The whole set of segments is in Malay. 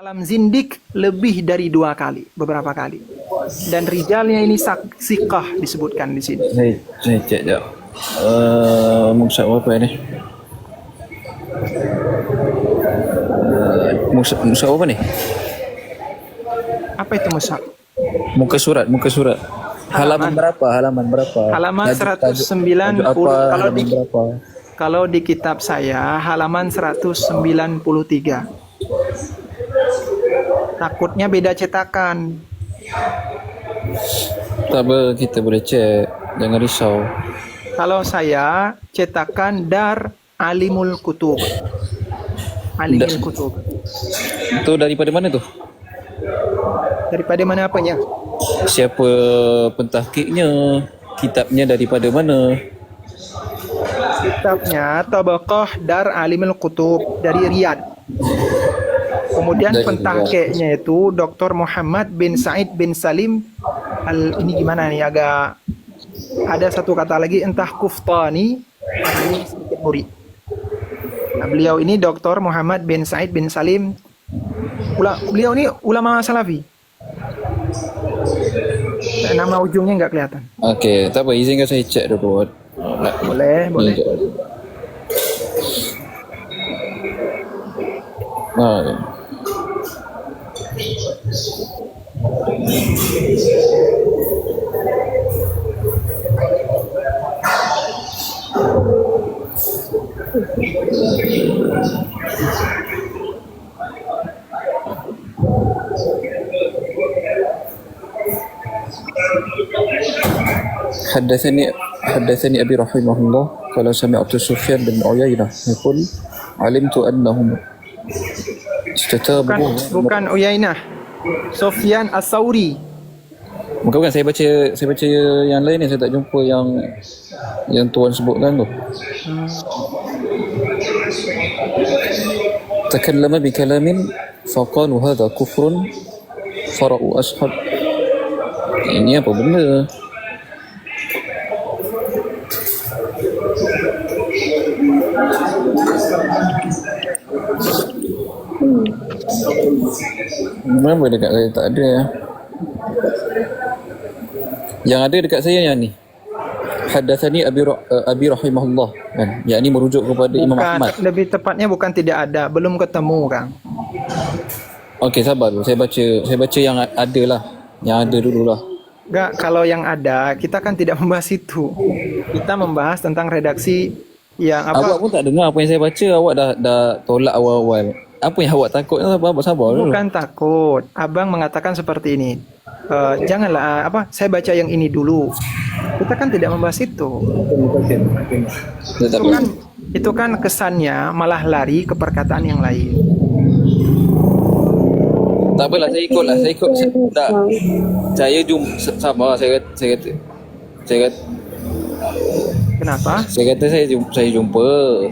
Dalam zindik lebih dari 2 kali, beberapa kali. Dan rijalnya ini siqah disebutkan di sini. Saya cek jap. Musab apa ni? Musab apa ni? Apa itu musab? Muka surat. Halaman berapa? Halaman Tajuk 190. apa? Kalau Halaman berapa? kalau di kitab saya halaman 193. Takutnya beda cetakan. Tak apa, kita boleh cek. Jangan risau. Kalau saya cetakan Dar Alimul Kutub. Alimul Kutub. Tu daripada mana tu? Daripada mana apanya? Siapa pentahqiqnya? Kitabnya daripada mana? Kitabnya Tabaqah Dar Alimul Kutub dari Riyadh. Kemudian Dari pentahqiqnya itu Dr. Muhammad bin Said bin Salim ini gimana nih, agak ada satu kata lagi, entah Kuftani atau ini sedikit murid. Nah, beliau ini Dr. Muhammad bin Said bin Salim. Beliau ini ulama Salafi. Nama ujungnya nggak kelihatan. Okey, tak apa, izinkan saya cek dulu. Boleh. حدثني أبي رحمه الله قال سمعت سفيان بن عيينة يقول علمت أنهم استتابوا. Bukan Uyainah. Sufyan As-Sauri. Bukan, saya baca yang lain ni, saya tak jumpa yang tuan sebutkan tu. Takallama bi kalamin faqalu hadha kufrun fara'u ashab. Ini apa benda? Kenapa dekat saya tak ada? Yang ada dekat saya yang ni. Haddatsani Abi rahimahullah, kan? Yang ni merujuk kepada Imam Ahmad. Lebih tepatnya bukan tidak ada, belum ketemu, Kang. Okey, sabar dulu. Saya baca yang ada lah. Yang ada dululah. Enggak, kalau yang ada kita kan tidak membahas itu. Kita membahas tentang redaksi yang Awak pun tak dengar apa yang saya baca. Awak dah tolak awal-awal. Apa yang awak takut? Sabar dulu. Bukan takut. Abang mengatakan seperti ini. Janganlah saya baca yang ini dulu. Kita kan tidak membahas itu. Itu kan kesannya malah lari ke perkataan yang lain. Tak apalah, saya ikut. Tak. Saya sabar, saya kata. Kenapa? Saya kata saya jumpa,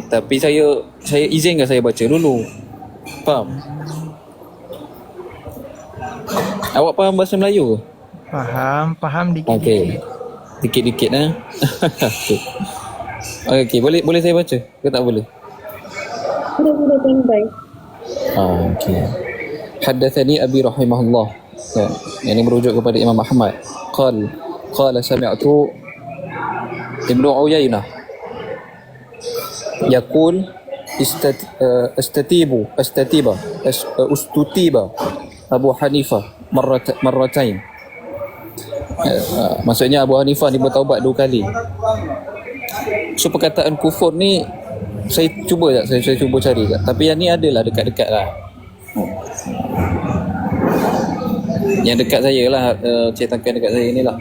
tapi saya izinkan saya baca dulu. Faham? Awak faham bahasa Melayu ke? Paham dikit. Okey. Dikit-dikit Okey, boleh saya baca ke tak boleh? Boleh pandai. Okey. Haddatsani Abi rahimahullah. Yang ini merujuk kepada Imam Ahmad. Qala sami'tu Ibnu Uyainah yaqul istutiba Abu Hanifah marratain. Maksudnya Abu Hanifah ni bertaubat 2 kali. So perkataan kufur ni saya cuba cari tak? Tapi yang ni adalah dekat-dekat lah. Yang dekat saya lah, cetakan dekat saya ni lah.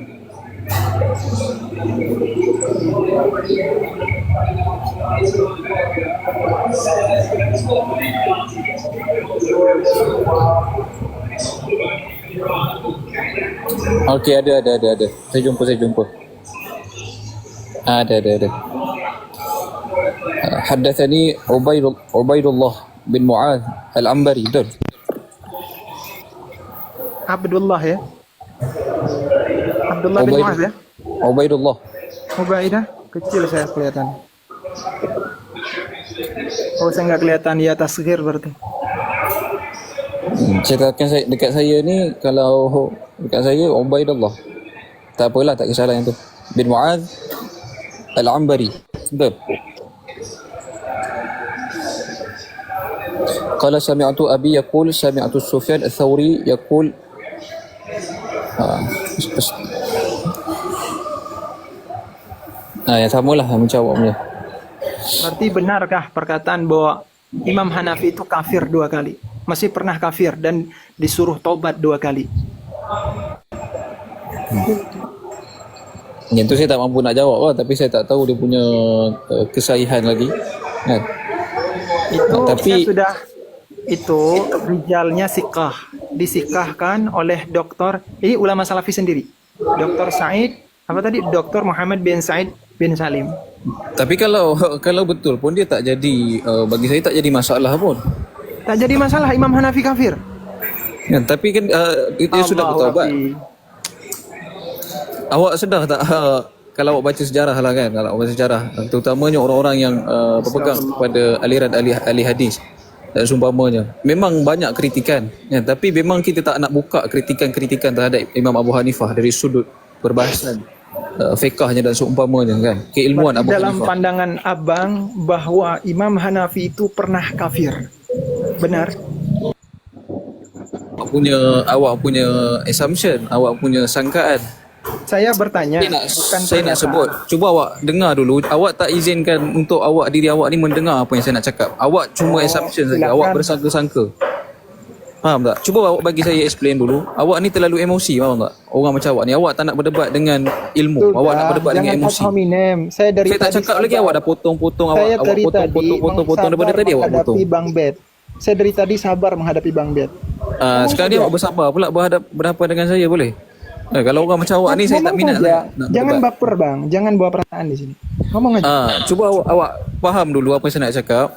Okey, ada. Saya jumpa. Ada. Haddatsani Ubaidullah bin Mu'adz Al-Ambari. Betul? Abdullah ya. Abdullah bin Mu'adz ya. Ubaidullah. Ubaidah kecil saya kelihatan. Oh, saya nggak kelihatan ya, tasghir berarti. Cetakan saya, dekat saya ni, kalau dekat saya Ubaidullah. Tak apalah, tak kisahlah yang tu. Bin Mu'adh Al-Ambari. Betul. Qala sami'tu abi yaqul sami'tu Sufyan Ats-Tsauri yaqul yang samalah menjawab punya. Berarti benarkah perkataan bahwa Imam Hanafi itu kafir 2 kali? Masih pernah kafir dan disuruh taubat 2 kali. Yang tu saya tak mampu nak jawab lah, tapi saya tak tahu dia punya kesahihan lagi. Kan? Itu Tapi- saya sudah itu rijalnya sikah, disikahkan oleh dokter, ini ulama salafi sendiri. Dr. Said, apa tadi? Dr. Muhammad bin Said bin Salim. Tapi kalau betul pun dia tak jadi, bagi saya tak jadi masalah pun. Tak jadi masalah Imam Hanafi kafir. Ya, tapi kan dia sudah Allahu bertaubat. Akbar. Awak sedar tak kalau awak baca sejarah lah kan, kalau awak baca sejarah, terutamanya orang-orang yang berpegang kepada aliran ahli hadis dan seumpamanya, memang banyak kritikan ya, tapi memang kita tak nak buka kritikan-kritikan terhadap Imam Abu Hanifah dari sudut perbahasan fiqahnya dan seumpamanya kan, keilmuan Abu Dalam Hanifah. pandangan abang bahwa Imam Hanafi itu pernah kafir. Benar? Awak punya assumption, awak punya sangkaan. Saya bertanya, Saya nak sebut. Cuba awak dengar dulu. Awak tak izinkan untuk diri awak ni mendengar apa yang saya nak cakap. Awak cuma assumption saja. silakan. Awak bersangka-sangka. Faham tak? Cuba awak bagi saya explain dulu. Awak ni terlalu emosi, faham tak? Orang macam awak ni, awak tak nak berdebat dengan ilmu. Awak nak berdebat dengan jangan emosi. ad hominem. Saya dari Saya tak tadi cakap lagi, sabar. awak dah potong-potong, Saya awak dari tadi potong daripada tadi awak menghadapi potong. Bang Bet. Saya dari tadi sabar menghadapi Bang Bet. Sekarang ni awak bersabar pula berhadapan dengan saya, boleh? Kalau orang macam awak ni saya tak Ngomong minat saja. nak Jangan berdebat. baper Bang, jangan bawa perasaan di sini. Ngomong aja. Cuba awak faham dulu apa yang saya nak cakap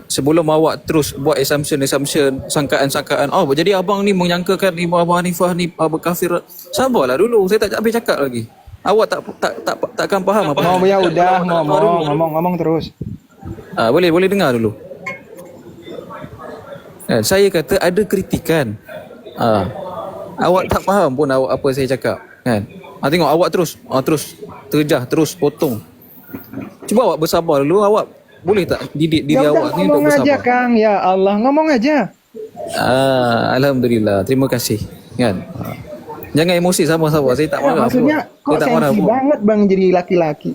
sebelum awak terus buat assumption, sangkaan. Jadi abang ni menyangkakan Imam Abu Hanifah ni berkafir. Sabarlah dulu, saya tak habis cakap lagi. Awak takkan faham apa. Ya udah Awak ngomong terus. boleh dengar dulu. Saya kata ada kritikan. Awak tak faham pun apa saya cakap kan. Tengok awak terus terjah, terus potong. Cuba awak bersabar dulu. Awak boleh tak didik diri Ya udah awak ni untuk ngomong aja bersabar? Kang, ya Allah ngomong aja. Alhamdulillah, terima kasih kan. Jangan emosi, sabar. Saya tak marah Maksudnya pun. kok Saya tak marah sensi pun. banget Bang jadi laki-laki.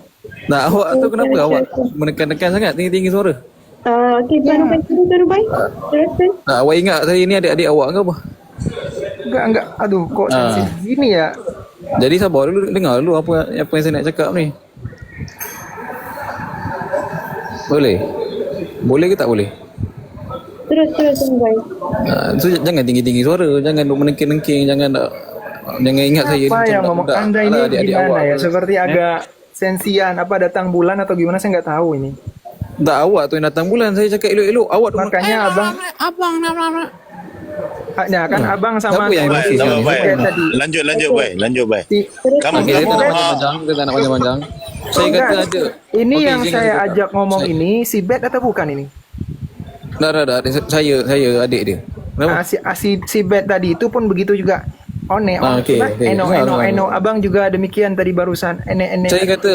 Nah, awak tu kenapa awak menekan-nekan sangat, tinggi-tinggi suara? Okey, baru baik. Teruskan. Awak ingat saya ni adik-adik awak ke apa? Enggak. Aduh, kok sensi gini ya? Jadi sabar dulu, dengar dulu apa yang saya nak cakap ni. Boleh ke tak boleh? Terus baik. So, jangan tinggi-tinggi suara, jangan duk menengking-nengking, jangan ingat saya Apa yang ngomong budak-budak. Anda ini Alah, adik-adik gimana awak ya? tu. Seperti agak sensian, apa datang bulan atau gimana saya nggak tahu ini. Tak, awak tu yang datang bulan, saya cakap elok-elok. Awak tu Makanya abang, kan abang sama Siapa yang emosi Baik, sekarang ni? baik. kayak tadi. Lanjut baik. Si- Kamu Okey, saya tak nak kamu panjang, Saya kata Enggak. ada. Ini Okey, yang izinkan saya cakap. ajak ngomong ini si Bet atau bukan ini? Dah. Saya adik dia. Kenapa? Si Bet tadi itu pun begitu juga. Okey. Eno. Abang juga demikian tadi barusan. Ene. Saya kata,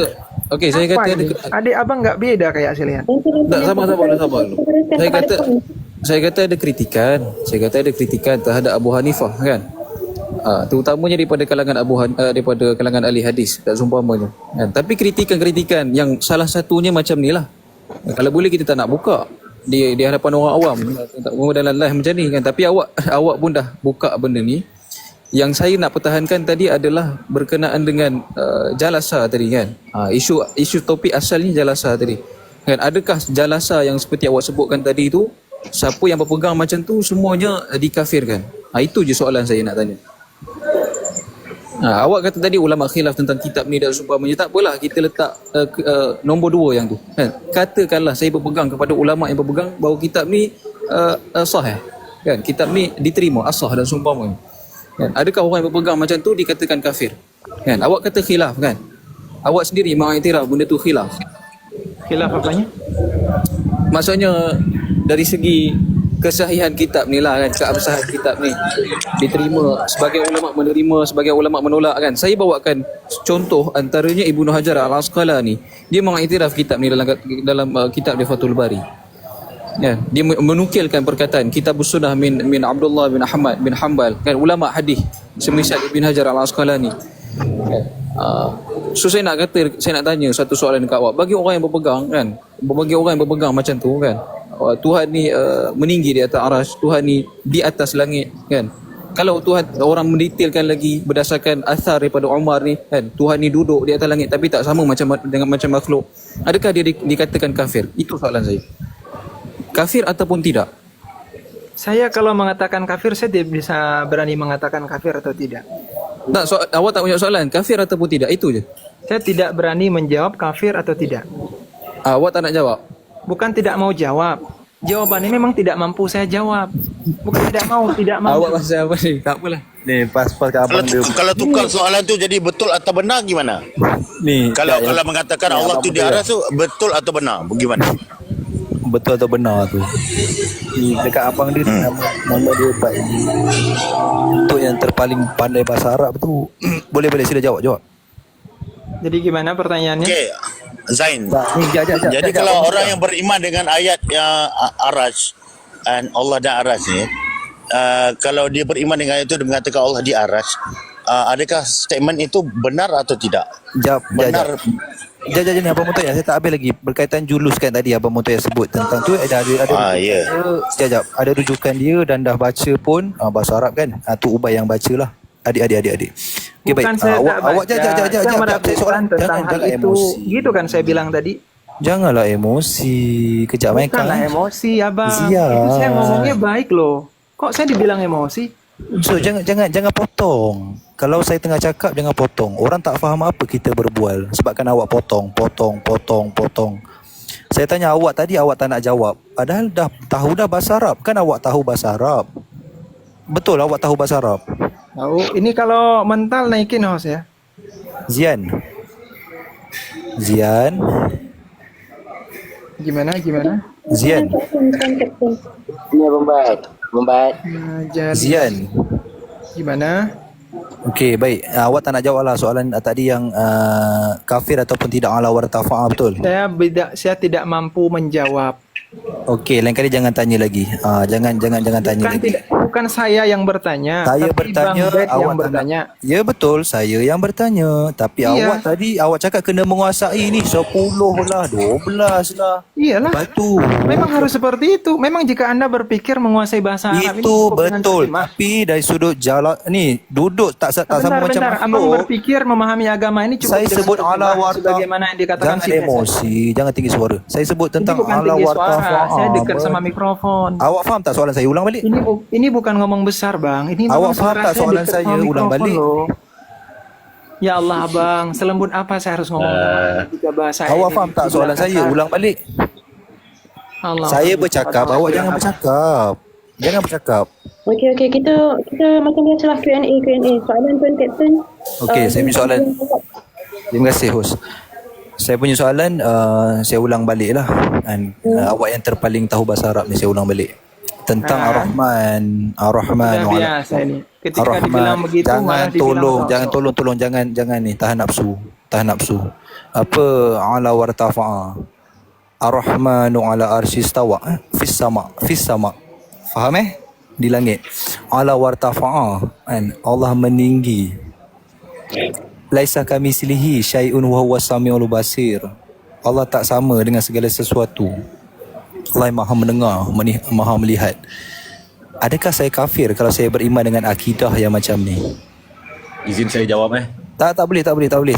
saya Apa kata ini? Adik abang nggak beda kayak saya lihat. tak, sabar dulu. Saya kata ada kritikan terhadap Abu Hanifah kan. Terutamanya daripada kalangan ahli hadis dan seumpamanya kan. Tapi kritikan yang salah satunya macam ni lah. Kalau boleh kita tak nak buka di hadapan orang awam dalam live macam ni kan. Tapi awak pun dah buka benda ni. Yang saya nak pertahankan tadi adalah berkenaan dengan jalasa tadi kan. Isu topik asalnya jalasa tadi kan. Adakah jalasa yang seperti awak sebutkan tadi tu, siapa yang berpegang macam tu semuanya dikafirkan? Itu je soalan saya nak tanya. Awak kata tadi ulama khilaf tentang kitab ni dan seumpamanya. Tak apalah, kita letak nombor 2 yang tu kan. Katakanlah saya berpegang kepada ulama yang berpegang bahawa kitab ni sahih kan. Kitab ni diterima, asah dan seumpamanya kan. Adakah orang yang berpegang macam tu dikatakan kafir kan? Awak kata khilaf kan. Awak sendiri mengiktiraf benda tu khilaf. Khilaf apanya? Maksudnya dari segi kesahihan kitab ni lah kan, keabsahan kitab ni diterima, sebagai ulama menerima, sebagai ulama menolak kan. Saya bawakan contoh antaranya Ibnu Hajar Al-Asqalani, dia mengiktiraf kitab ni dalam kitab dia Fathul Bari. Ya, dia menukilkan perkataan Kitabus Sunnah min Abdullah bin Ahmad bin Hanbal kan, ulama hadis semisal Ibn Hajar Al-Asqalani kan. So saya nak tanya satu soalan dekat awak, bagi orang yang berpegang kan, bagi orang yang berpegang macam tu kan, Tuhan ni meninggi di atas aras, Tuhan ni di atas langit kan. Kalau Tuhan, orang mendetailkan lagi berdasarkan asar daripada Umar ni kan, Tuhan ni duduk di atas langit tapi tak sama dengan macam makhluk, adakah dia dikatakan kafir? Itu soalan saya. Kafir ataupun tidak? Saya kalau mengatakan kafir, saya tidak bisa berani mengatakan kafir atau tidak. Tak, awak tak punya soalan, kafir ataupun tidak, itu je. Saya tidak berani menjawab kafir atau tidak. Awak tak nak jawab? Bukan tidak mau jawab. Jawabannya memang tidak mampu saya jawab. Bukan tidak mau, tidak mampu. Awak pasal apa ni? Tak apalah. Ni pas ke abang dia. Kalau tukar soalan tu jadi betul atau benar gimana? Ni Kalau mengatakan Allah tu di aras tu betul atau benar? Bagaimana? betul atau benar tu. Ni dekat abang dia nama dia Pak Edi. Untuk yang terpaling pandai bahasa Arab tu. Boleh sila jawab. Jadi gimana pertanyaannya? Okey, Zain. Ni Jadi kalau orang yang beriman dengan ayat yang Araj dan Allah dan Araj ni, kalau dia beriman dengan itu dia mengatakan Allah di Araj, adakah statement itu benar atau tidak? Benar. Jap ni Abang Mutoya, saya tak habis lagi berkaitan julus kan tadi Abang Mutoya sebut tentang tu ada Jap, ada rujukan dia dan dah baca pun bahasa Arab kan. Tu Ubay yang bacalah. Adik. Okay, Bukan baik. saya tak Awak baca. Saya meragukan tentang hal itu. Emosi. Gitu kan saya bilang tadi. Janganlah emosi. Kejap main Bukanlah emosi abang. Siap. Itu saya ngomongnya baik loh. Kok saya dibilang emosi? So jangan potong. Kalau saya tengah cakap jangan potong. Orang tak faham apa kita berbual sebabkan awak potong. Saya tanya awak tadi, awak tak nak jawab. Padahal dah tahu dah bahasa Arab. Kan awak tahu bahasa Arab. Betul awak tahu bahasa Arab. Tahu. Ini kalau mental naikin host ya. Zian. Gimana? Zian. Ini Bombat. Jadi Zian. gimana? Okey, baik. Awak tak nak jawab lah soalan tadi yang kafir ataupun tidak ala wartafa'a, betul? Saya tidak mampu menjawab. Okey, lain kali jangan tanya lagi. Jangan tanya lagi. Bukan saya yang bertanya. Saya tapi bertanya, Bang Bed awak yang bertanya. Ya betul, saya yang bertanya. Tapi Iya. awak tadi cakap kena menguasai ni 10 lah, 12 lah. Iyalah. Lepas tu. Memang harus seperti itu. Memang jika Anda berpikir menguasai bahasa Arab ini Itu cukup dengan betul. terjemah. Tapi dari sudut jalan ni duduk tak sama macam Abang makhluk. berpikir memahami agama ini cukup Saya dengan sebut terjemah ala warta. sebagaimana yang dikatakan Jangan si Hasan. emosi, jangan tinggi suara. Saya sebut Ini tentang bukan ala tinggi warta. suara. Saya dekat sama mikrofon. Awak faham tak soalan saya? Ulang balik. Ini bukan ngomong besar, Bang. Ini Awak memang faham suara tak soalan dekat saya? sama Ulang mikrofon balik. loh. Ya Allah, Bang. Selembut apa saya harus ngomong ketika bahasa Awak ini? faham tak soalan saya? Ulang balik. Allah. Saya bercakap, awak jangan bercakap. Jangan bercakap. Okey, kita macam biasalah Q&A. Soalan tuan Captain. Okey, saya punya soalan. Terima kasih host. Saya punya soalan saya ulang balik lah. Awak yang terpaling tahu bahasa Arab ni saya ulang balik. Tentang Ar-Rahman Sudah biasa ini. Ketika dibilang begitu malah dibilang jangan ni tahan nafsu. Apa ala wartafa'a? Ar-Rahmanu ala arsyistawa fis sama. Faham di langit. Ala wartafa'a, kan Allah meninggi. Laisa kamitslihi syai'un wa huwas samiul basir. Allah tak sama dengan segala sesuatu. Allah yang maha mendengar, maha melihat. Adakah saya kafir kalau saya beriman dengan akidah yang macam ni? Izin saya jawab Tak boleh.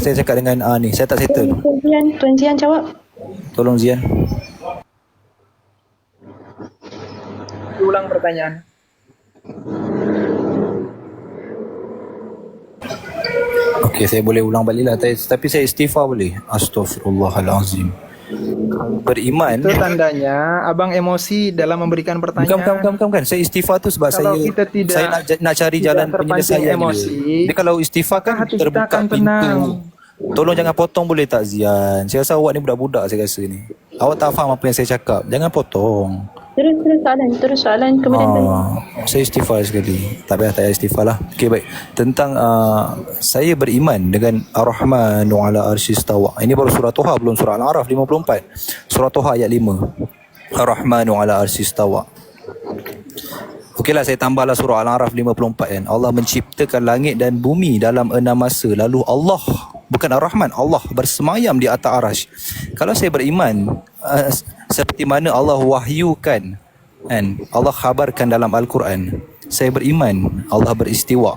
Saya cakap dengan ni, saya tak settle. Tuan Zian jawab. Tolong Zian. Ulang pertanyaan. Okey, saya boleh ulang balik lah. Tapi saya istighfar boleh? Astaghfirullahalazim. Beriman. Itu tandanya abang emosi dalam memberikan pertanyaan. Bukan. Saya istighfar tu sebab Kalau kita saya nak cari jalan penyelesaian emosi, dia kalau istighfar kan hati kita terbuka akan pintu. tenang. Tolong jangan potong boleh tak Zian? Saya rasa awak ni budak-budak saya rasa ni. Awak tak faham apa yang saya cakap. Jangan potong. Terus soalan kemudian tanya. Saya istighfar sekali. Tak payah istighfar lah. Okey, baik. Tentang saya beriman dengan Ar-Rahmanu ala arsyistawa. Ini baru surah Toha, belum surah Al-Araf 54. Surah Toha ayat 5. Ar-Rahmanu ala arsyistawa. Okeylah, saya tambahlah surah Al-Araf 54 kan. Allah menciptakan langit dan bumi dalam 6 masa. Lalu Allah, bukan Ar-Rahman, Allah bersemayam di atas arasy. Kalau saya beriman seperti mana Allah wahyukan kan, Allah khabarkan dalam Al-Quran, saya beriman Allah beristiwa.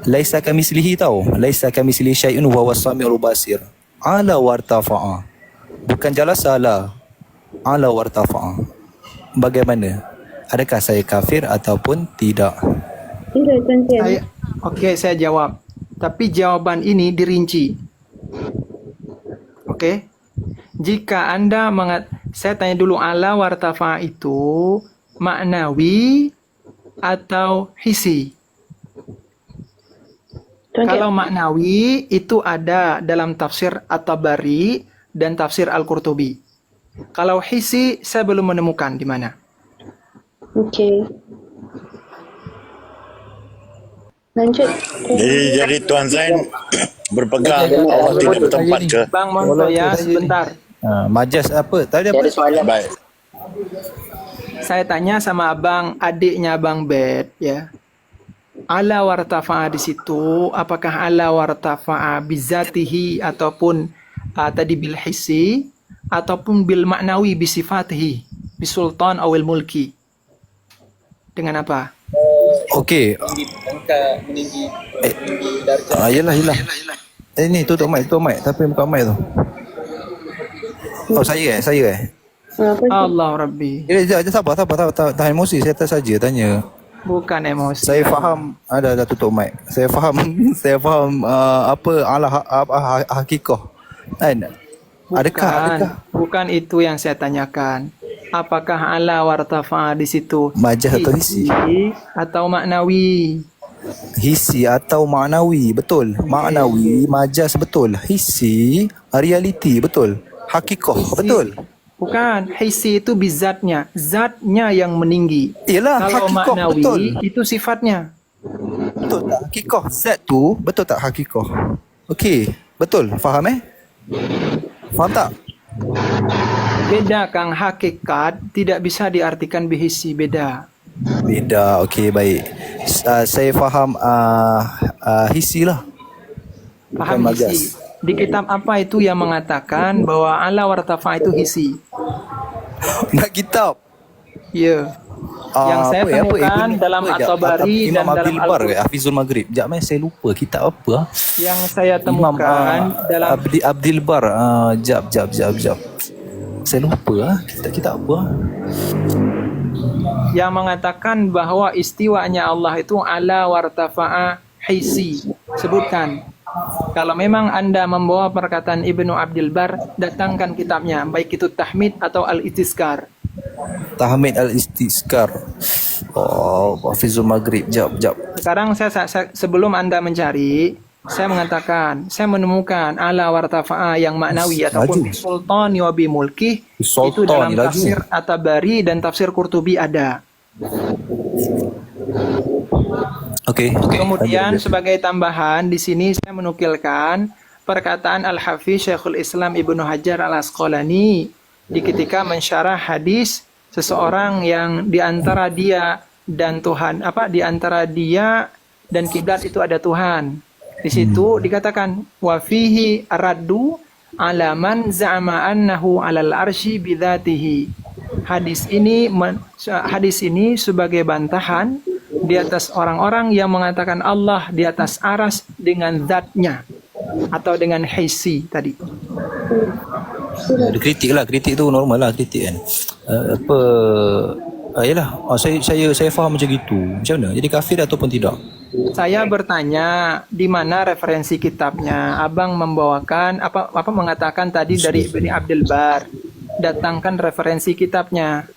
Laisa kamislihi tau. Laisa kamislihi syai'un wa huwas samiul basir. Ala wartafa'a. Bukan jalasala. Ala wartafa'a. Bagaimana? Adakah saya kafir ataupun tidak? Tidak, Tuan Tian. Okey, saya jawab. Tapi jawaban ini dirinci. Okey. Jika Anda saya tanya dulu, ala wartafa itu maknawi atau hisi? Tuan Tian. Kalau maknawi itu ada dalam tafsir At-Tabari dan tafsir Al-Qurtubi. Kalau hisi saya belum menemukan di mana. Okey. Lanjut. Jadi Tuan Zain berpegang Allah tidak bertempat ke? Bang Montoya, sebentar. Majas apa? Tadi apa? Ada soalan. Baik. Saya tanya sama abang, adiknya Abang Bet, ya. Ala wartafa'a di situ, apakah ala wartafa'a bizatihi ataupun tadi bil hissi ataupun bil maknawi bisifatihi, bisultan awil mulki? Dengan apa? Okey. Yelah. Ni tutup mic. Tapi buka mic tu. Oh, saya. Allah Rabbi. Jangan sabar. Tahan emosi. Saya saja tanya. Bukan emosi. Saya faham. Ada tutup mic. Saya faham apa hakikah. Kan? Adakah Bukan itu yang saya tanyakan. Apakah ala wartafa'a di situ majaz atau hisi? Atau maknawi? Hisi atau maknawi, betul. Maknawi, majaz, betul. Hisi, reality, betul. Hakikah, betul. Bukan, hisi itu bizatnya, zatnya yang meninggi. Yalah, kalau hakikah, maknawi betul. itu sifatnya. Betul tak hakikah? Zat tu, betul tak hakikah? Okey, betul. Faham Faham tak? Beda Kang, hakikat tidak bisa diartikan bihisi, beda. Beda, okey, baik. Saya faham hisi lah. Paham majaz. hisi. Di kitab apa itu yang mengatakan bahwa ala wartafa itu hisi? Nak kitab? Ya. Yang saya temukan dalam At-Tabari dan Imam dalam Abdul Bar, Al-Qurtubi. Hafizul Maghrib. Sekejap, saya lupa kitab apa. Yang saya temukan dalam Abdul Bar. Jap. Saya lupa kitab apa. yang mengatakan bahwa istiwanya Allah itu ala wartafa'a hisi. Sebutkan. Kalau memang Anda membawa perkataan Ibnu Abdul Bar, datangkan kitabnya, baik itu Tahmid atau Al-Istizkar. Tahmid Al-Istizkar. Oh, Hafizul Maghrib. Jap. Sekarang saya sebelum Anda mencari, saya mengatakan, saya menemukan ala wartafa'a yang maknawi ataupun sultan wa bi mulki itu dalam tafsir At-Tabari dan tafsir Qurtubi ada. Okey. Kemudian sebagai tambahan di sini saya menukilkan perkataan Al-Hafiz Syekhul Islam Ibnu Hajar Al-Asqalani di ketika mensyarah hadis seseorang yang di antara dia dan Tuhan, di antara dia dan kiblat itu ada Tuhan. Di situ dikatakan wa fihi raddu ala man za'ama annahu 'alal arsy bidzatihi. Hadis ini sebagai bantahan di atas orang-orang yang mengatakan Allah di atas aras dengan zatnya atau dengan hisi tadi. Ada kritik tu normal lah, kritik kan. Yalah, saya faham macam gitu. Macam mana? Jadi kafir ataupun tidak? Saya bertanya di mana referensi kitabnya. Abang membawakan apa mengatakan tadi dari Ibnu Abdul Bar. Datangkan referensi kitabnya.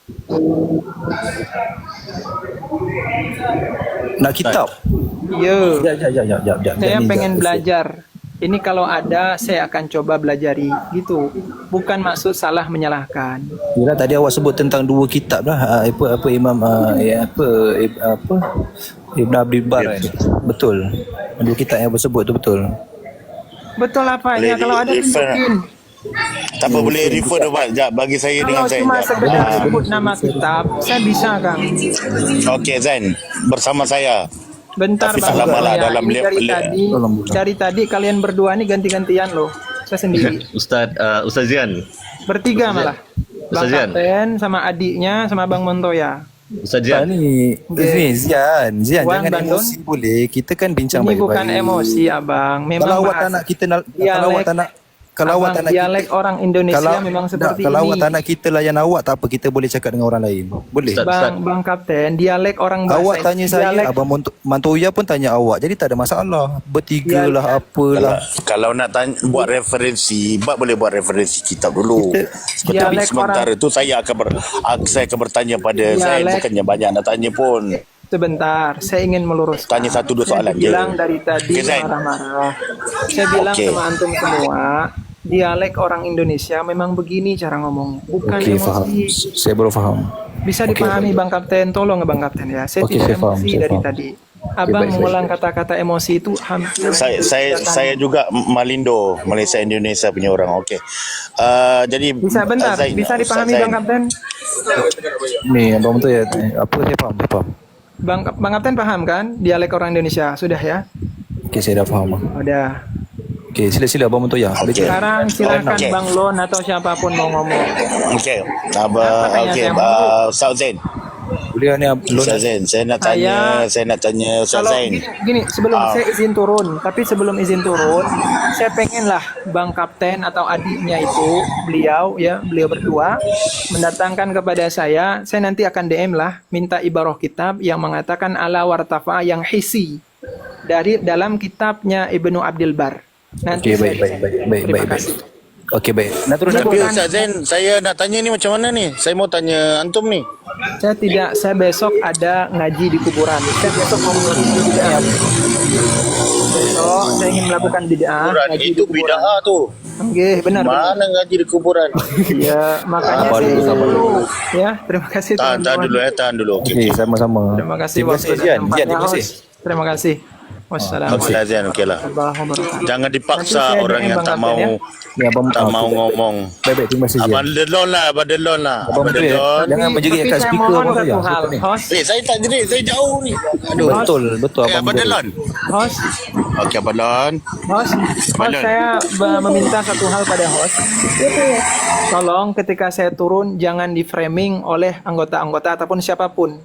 Nak kitab? Ya. Jap. Saya pengen belajar. Ini kalau ada saya akan coba belajari gitu. Bukan maksud salah menyalahkan. Yalah, tadi awak sebut tentang 2 kitab lah. Apa Imam apa Ibn Abdul Bar ni. Betul. 2 kitab yang awak sebut tu betul. Betul apanya? Boleh Kalau ada refer. tunjukin. Tak apa, boleh refer tu Pak. Sekejap, bagi saya dengan Kalau Zain. cuma Sekejap. sekedar sebut nama kitab, saya bisa Kang. Okey Zain, bersama saya. Bentar Tapi Bang. tak lama lah Ya, dalam ini lihat- dari tadi kalian berdua nih ganti-gantian loh. Saya sendiri. Ustaz Zian. Bertiga malah. Bang Ustaz Zian. Kapten sama adiknya sama Bang Montoya. Ustaz Ah, Zian. ni Zian Wan jangan Bandung. emosi boleh. Kita kan bincang Ini baik-baik. bukan emosi Abang. Memang Kalau awak bahasa- tak nak kita kalau awak dialek- tak nak kalau awak Abang, tak nak dialek orang Indonesia memang seperti kalau ini. awak tak nak kita layan awak, tak apa, kita boleh cakap dengan orang lain. Boleh. Ustaz. Bang Kapten, dialek orang bahasa Awak tanya saya, dialek, Abang Mantoya pun tanya awak. Jadi tak ada masalah. Bertiga Ya. lah, apalah. Kalau nak tanya, buat referensi, Bak boleh buat referensi kitab dulu. Dialek Tapi sementara tu saya akan bertanya pada Zain, Dialek- bukannya banyak nak tanya pun. sebentar, saya ingin meluruskan. Tanya 1-2 soalan je. Bilang dari tadi Okey, Zain. marah-marah. Saya bilang Okey. sama antum semua, dialek orang Indonesia memang begini cara ngomongnya, bukan Okey, faham. emosi. Saya baru faham. Bisa dipahami Bang Kapten, tolong Bang Kapten ya. Saya Okey, tidak saya faham, emosi saya dari faham. tadi. Abang baik, mengulang kata-kata emosi itu hampir Saya juga Malindo, Malaysia Indonesia punya orang. Okey. Jadi bisa bentar, Zain, bisa Ustaz dipahami Zain. Bang Kapten? Ni Abang Mantoya, apa saya faham, saya faham. Bang Kapten paham kan dialek orang Indonesia? Sudah ya? Okey, saya dah faham. Udah. Okey, sila-sila Abang Mantoya. Okey. Sekarang silakan Okey. Bang Lon atau siapapun mau ngomong. Okey. pertanyaan Okey, saya? Ustaz Zain. Boleh ni Ustaz Zain, saya nak tanya Ustaz Kalau Zain. gini, sebelum saya izin turun, tapi sebelum izin turun, saya pengen lah Bang Kapten atau adiknya itu, beliau berdua mendatangkan kepada saya nanti akan DM lah, minta ibarah kitab yang mengatakan ala wartafa yang hisi dari dalam kitabnya Ibnu Abdul Bar. Nanti Okey, baik. Terima kasih. Okey, baik. Nak terus nak Tapi Ustaz Zain, saya nak tanya ni macam mana ni? Saya mau tanya antum ni. Saya besok ada ngaji di kuburan. Saya besok mau melakukan bid'ah. Besok saya ingin melakukan bid'ah. Ngaji di Itu kuburan. bid'ah tu. Oke, benar. Mana ngaji di kuburan? Iya, makanya Sabar saya dulu, izin sabar dulu. Ya, terima kasih Tahan teman-teman. dulu tahan dulu. Okey. Okey, sama-sama. Terima kasih Terima waktu kasih dan Zian. tempatnya, Terima kasih. host. Terima kasih. Wassalamualaikum Ustaz Zain, okeylah. warahmatullahi wabarakatuh. Jangan Nanti dipaksa saya orang DM yang Bang tak Kapten, mau ya. Ni Abang tak mau ngomong. Baik, terima kasih Zian. Abang Delon lah. Abang Abang Mantoya, Delon. jangan menjerit Tapi kat saya speaker mohon Abang satu Mantoya. hal, host. Saya tak jerit, saya jauh ni. Aduh. Betul Abang Abang Delon. Host, Okey, Abang Delon. host, Balon. saya meminta satu hal pada host. Tolong ketika saya turun jangan di framing oleh anggota-anggota ataupun siapapun.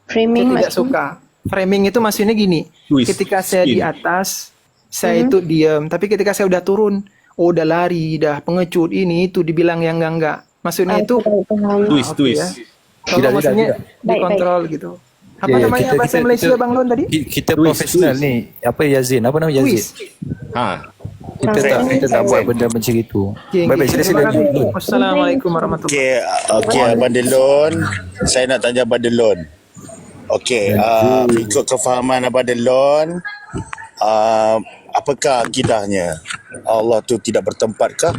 Framing Saya tidak suka. Framing itu maksudnya gini. Twist, Ketika saya di spin. atas, saya itu diam. Tapi ketika saya udah turun, udah lari, dah pengecut ini itu dibilang yang enggak. Maksudnya itu Paham. Twist, oke twist. ya. Kalau Tidak, maksudnya tidak. dikontrol gitu. Apa Ya, ya, namanya kita- bahasa kita- Malaysia kita- Bang Lon tadi? Kita Twist, profesional twist. ni. Apa Yazin? Apa nama Yazin? Quiz. Ha. Kita tak buat benda macam itu. Okey, Baik, sila-sila. terima kasih. Wassalamualaikum warahmatullahi Okey Abang Delon. Saya nak tanya Abang Delon. Okey, ikut kefahaman Abang Delon, apakah akidahnya? Allah tu tidak bertempatkah?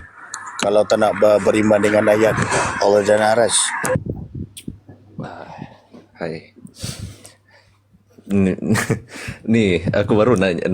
Kalau tak nak beriman dengan ayat Allah dan Arash. Hai. Ni aku baru nak